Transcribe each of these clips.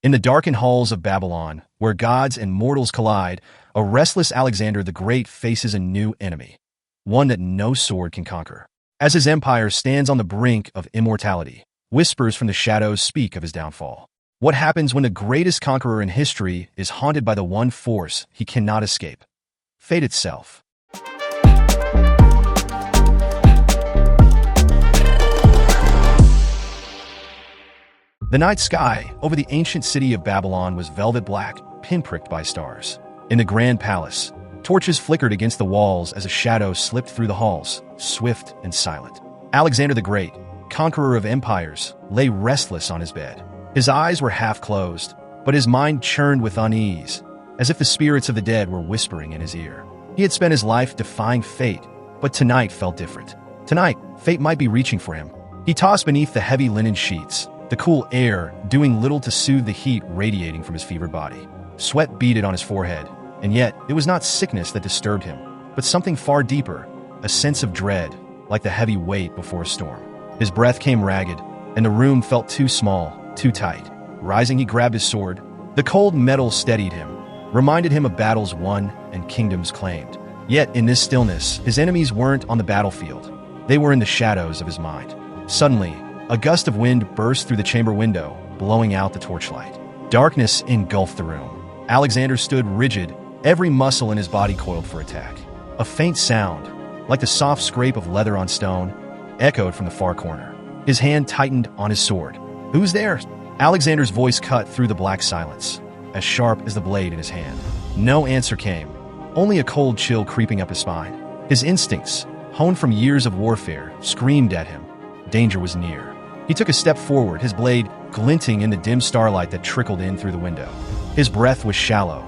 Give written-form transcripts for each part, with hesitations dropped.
In the darkened halls of Babylon, where gods and mortals collide, a restless Alexander the Great faces a new enemy, one that no sword can conquer. As his empire stands on the brink of immortality, whispers from the shadows speak of his downfall. What happens when the greatest conqueror in history is haunted by the one force he cannot escape? Fate itself. The night sky over the ancient city of Babylon was velvet black, pinpricked by stars. In the grand palace, torches flickered against the walls as a shadow slipped through the halls, swift and silent. Alexander the Great, conqueror of empires, lay restless on his bed. His eyes were half closed, but his mind churned with unease, as if the spirits of the dead were whispering in his ear. He had spent his life defying fate, but tonight felt different. Tonight, fate might be reaching for him. He tossed beneath the heavy linen sheets, the cool air doing little to soothe the heat radiating from his fevered body. Sweat beaded on his forehead, and yet it was not sickness that disturbed him, but something far deeper, a sense of dread, like the heavy weight before a storm. His breath came ragged, and the room felt too small, too tight. Rising, he grabbed his sword. The cold metal steadied him, reminded him of battles won and kingdoms claimed. Yet, in this stillness, his enemies weren't on the battlefield. They were in the shadows of his mind. Suddenly, a gust of wind burst through the chamber window, blowing out the torchlight. Darkness engulfed the room. Alexander stood rigid, every muscle in his body coiled for attack. A faint sound, like the soft scrape of leather on stone, echoed from the far corner. His hand tightened on his sword. "Who's there?" Alexander's voice cut through the black silence, as sharp as the blade in his hand. No answer came, only a cold chill creeping up his spine. His instincts, honed from years of warfare, screamed at him. Danger was near. He took a step forward, his blade glinting in the dim starlight that trickled in through the window. His breath was shallow,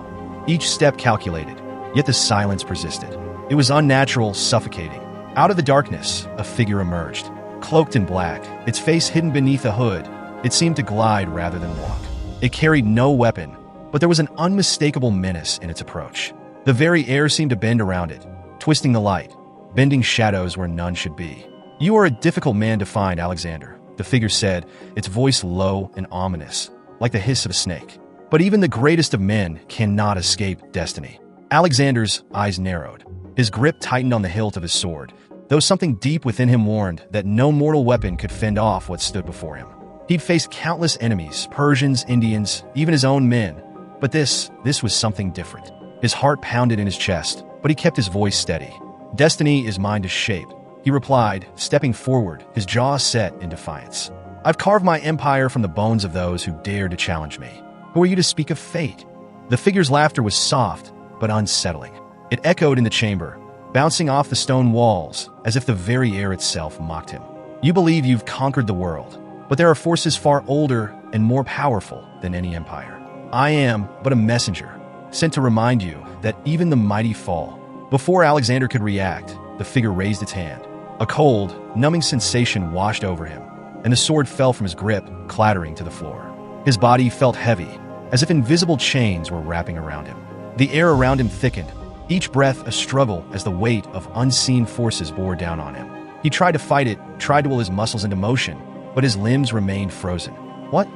each step calculated, yet the silence persisted. It was unnatural, suffocating. Out of the darkness, a figure emerged, cloaked in black, its face hidden beneath a hood. It seemed to glide rather than walk. It carried no weapon, but there was an unmistakable menace in its approach. The very air seemed to bend around it, twisting the light, bending shadows where none should be. "You are a difficult man to find, Alexander," the figure said, its voice low and ominous, like the hiss of a snake. "But even the greatest of men cannot escape destiny." Alexander's eyes narrowed. His grip tightened on the hilt of his sword, though something deep within him warned that no mortal weapon could fend off what stood before him. He'd faced countless enemies, Persians, Indians, even his own men. But this was something different. His heart pounded in his chest, but he kept his voice steady. "Destiny is mine to shape," he replied, stepping forward, his jaw set in defiance. "I've carved my empire from the bones of those who dared to challenge me. Who are you to speak of fate?" The figure's laughter was soft, but unsettling. It echoed in the chamber, bouncing off the stone walls, as if the very air itself mocked him. "You believe you've conquered the world, but there are forces far older and more powerful than any empire. I am but a messenger, sent to remind you that even the mighty fall." Before Alexander could react, the figure raised its hand. A cold, numbing sensation washed over him, and the sword fell from his grip, clattering to the floor. His body felt heavy, as if invisible chains were wrapping around him. The air around him thickened, each breath a struggle as the weight of unseen forces bore down on him. He tried to fight it, tried to will his muscles into motion, but his limbs remained frozen. What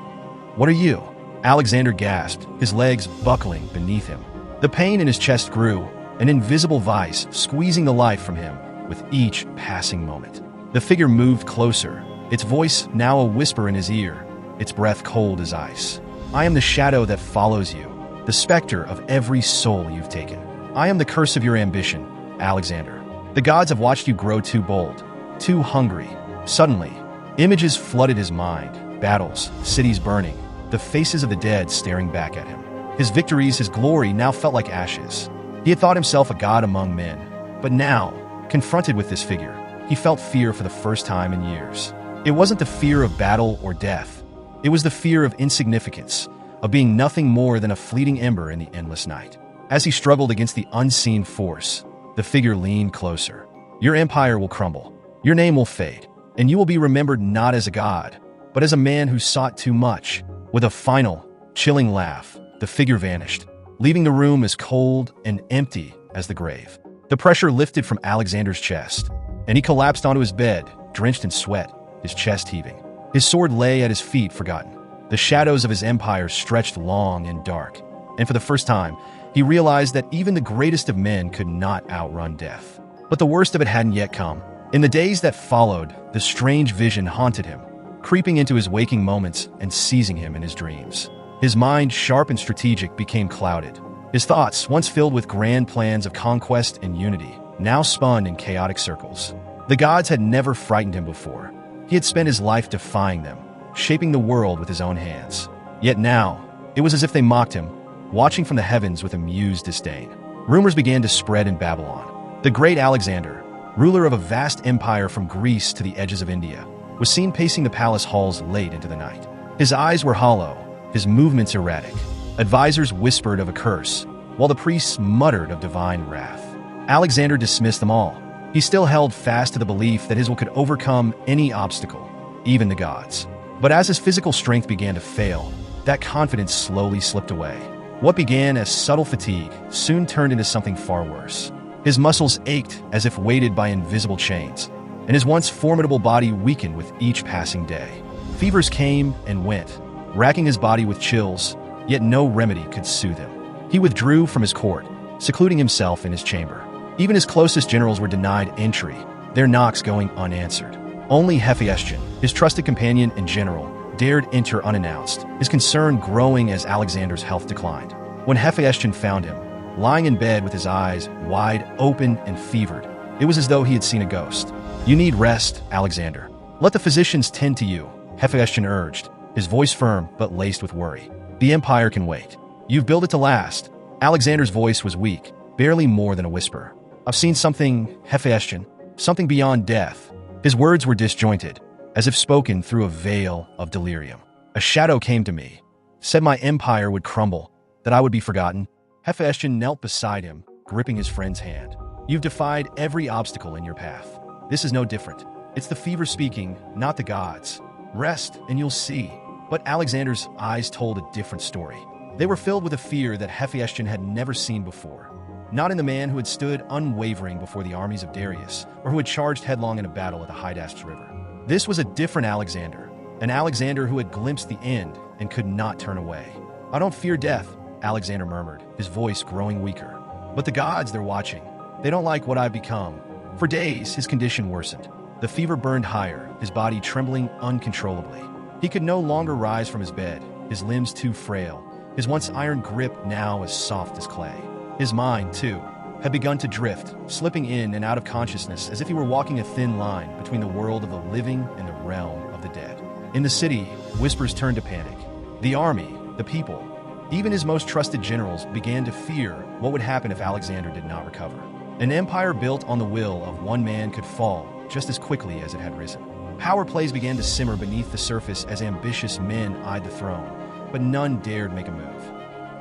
are you?" Alexander gasped, his legs buckling beneath him. The pain in his chest grew, an invisible vice squeezing the life from him with each passing moment. The figure moved closer, its voice now a whisper in his ear, its breath cold as ice. "I am the shadow that follows you, the specter of every soul you've taken. I am the curse of your ambition, Alexander. The gods have watched you grow too bold, too hungry." Suddenly, images flooded his mind, battles, cities burning, the faces of the dead staring back at him. His victories, his glory now felt like ashes. He had thought himself a god among men, but now, confronted with this figure, he felt fear for the first time in years. It wasn't the fear of battle or death. It was the fear of insignificance, of being nothing more than a fleeting ember in the endless night. As he struggled against the unseen force, the figure leaned closer. "Your empire will crumble, your name will fade, and you will be remembered not as a god, but as a man who sought too much." With a final, chilling laugh, the figure vanished, leaving the room as cold and empty as the grave. The pressure lifted from Alexander's chest, and he collapsed onto his bed, drenched in sweat, his chest heaving. His sword lay at his feet, forgotten. The shadows of his empire stretched long and dark, and for the first time, he realized that even the greatest of men could not outrun death. But the worst of it hadn't yet come. In the days that followed, the strange vision haunted him, creeping into his waking moments and seizing him in his dreams. His mind, sharp and strategic, became clouded. His thoughts, once filled with grand plans of conquest and unity, now spun in chaotic circles. The gods had never frightened him before. He had spent his life defying them, shaping the world with his own hands. Yet now, it was as if they mocked him, watching from the heavens with amused disdain. Rumors began to spread in Babylon. The great Alexander, ruler of a vast empire from Greece to the edges of India, was seen pacing the palace halls late into the night. His eyes were hollow, his movements erratic. Advisors whispered of a curse, while the priests muttered of divine wrath. Alexander dismissed them all. He still held fast to the belief that his will could overcome any obstacle, even the gods. But as his physical strength began to fail, that confidence slowly slipped away. What began as subtle fatigue soon turned into something far worse. His muscles ached as if weighted by invisible chains, and his once formidable body weakened with each passing day. Fevers came and went, racking his body with chills, yet no remedy could soothe him. He withdrew from his court, secluding himself in his chamber. Even his closest generals were denied entry, their knocks going unanswered. Only Hephaestion, his trusted companion and general, dared enter unannounced, his concern growing as Alexander's health declined. When Hephaestion found him, lying in bed with his eyes wide open and fevered, it was as though he had seen a ghost. "You need rest, Alexander. Let the physicians tend to you," Hephaestion urged, his voice firm but laced with worry. "The empire can wait. You've built it to last." Alexander's voice was weak, barely more than a whisper. "I've seen something, Hephaestion, something beyond death." His words were disjointed, as if spoken through a veil of delirium. "A shadow came to me, said my empire would crumble, that I would be forgotten." Hephaestion knelt beside him, gripping his friend's hand. "You've defied every obstacle in your path. This is no different. It's the fever speaking, not the gods. Rest, and you'll see." But Alexander's eyes told a different story. They were filled with a fear that Hephaestion had never seen before. Not in the man who had stood unwavering before the armies of Darius, or who had charged headlong in a battle at the Hydaspes River. This was a different Alexander, an Alexander who had glimpsed the end and could not turn away. "I don't fear death," Alexander murmured, his voice growing weaker. "But the gods, they're watching. They don't like what I've become." For days, his condition worsened. The fever burned higher, his body trembling uncontrollably. He could no longer rise from his bed, his limbs too frail, his once iron grip now as soft as clay. His mind, too, had begun to drift, slipping in and out of consciousness as if he were walking a thin line between the world of the living and the realm of the dead. In the city, whispers turned to panic. The army, the people, even his most trusted generals began to fear what would happen if Alexander did not recover. An empire built on the will of one man could fall just as quickly as it had risen. Power plays began to simmer beneath the surface as ambitious men eyed the throne, but none dared make a move.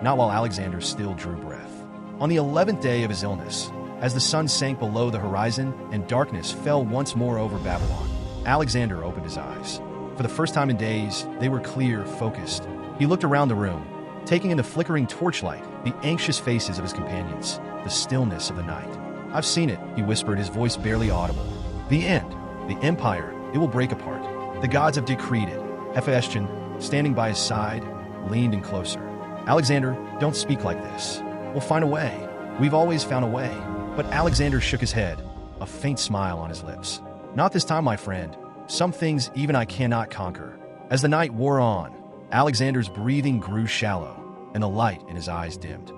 Not while Alexander still drew breath. On the 11th day of his illness, as the sun sank below the horizon and darkness fell once more over Babylon, Alexander opened his eyes. For the first time in days, they were clear, focused. He looked around the room, taking in the flickering torchlight, the anxious faces of his companions, the stillness of the night. "I've seen it," he whispered, his voice barely audible. "The end. The empire. It will break apart. The gods have decreed it." Hephaestion, standing by his side, leaned in closer. "Alexander, don't speak like this. We'll find a way. We've always found a way." But Alexander shook his head, a faint smile on his lips. "Not this time, my friend. Some things even I cannot conquer." As the night wore on, Alexander's breathing grew shallow, and the light in his eyes dimmed.